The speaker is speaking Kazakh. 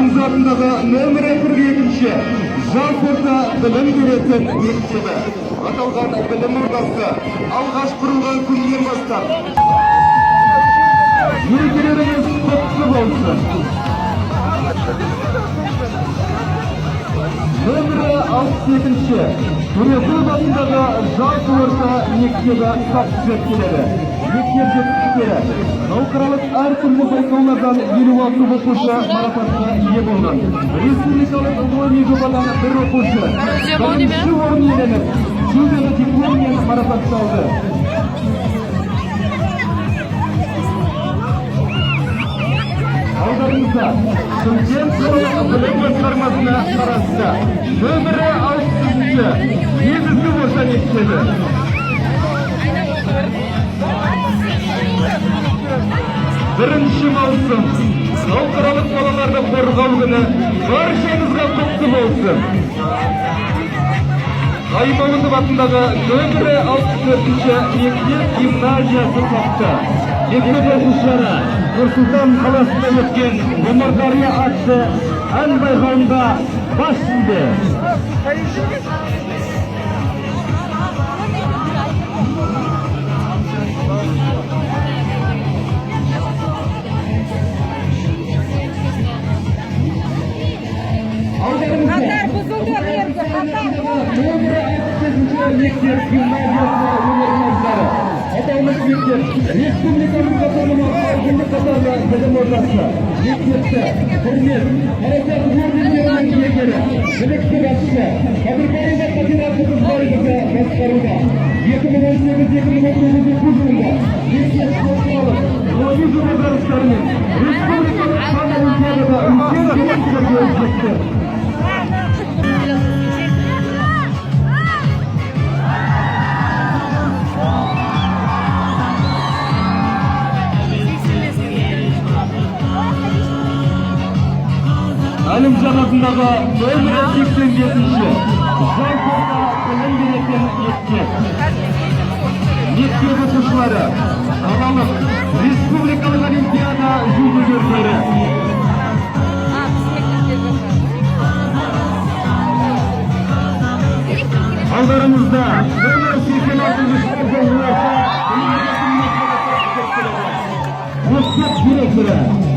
Намзатындағы нөмірі 42-ші жалпы орта білім беретін мектебі. Аталған білім ордасы алғаш құрылған күннен бастап мерекелеріңіз құтты болсын. Нөмірі 62-ші Төреқұлов атындағы жалпы орта мектебі сап түзеткелері. Мектеп жетістіктері халықаралық әртүрлі байқаулардан 56 оқушы марапатқа ие болған. Республикалық ғылыми жобадан бір оқушы бірінші орын иеленіп, жүлделі дипломмен марапатталды. Алдарыңызда Шымкент қалалық білім басқармасына қарасты нөмірі 60-ші негізгі орта мектебі. Бірінші маусым халықаралық балаларды қорғау күні баршаңызға құтты болсын. Аймауытов атындағы нөмірі 64-ші мектеп гимназиясы сапты. Мектеп оқушылары Нұр-Сұлтан қаласында өткен Ғұмырдария атты ән байқауында бас жүлде. Қатар бұзылды берді, қатар Нөмірі 68-ші мектеп гимназиясы өнермандары. Аталмыш мектеп республиканың қатарына алғынды қатарлы білім ордасы. Мектепті құрмет, қарасақ ордендерінің иегері, білікті басшы, Қадырбаева Қатинасы қызбарығызы басқаруда. 2018-2019 оқу жылында мектеп спортшылық, ғылыми жоба жарыстарымен республикалық сан олимпиадада үлкен жетістіктерге жетті. Әлімжан атындағы нөмірі 87-ші жалпы орта білім беретін мектеп. Мектеп оқушылары қалалық республикалық олимпиада жүлдегерлері. Алдарыңызда нөмірі 86-ші мектеп директоры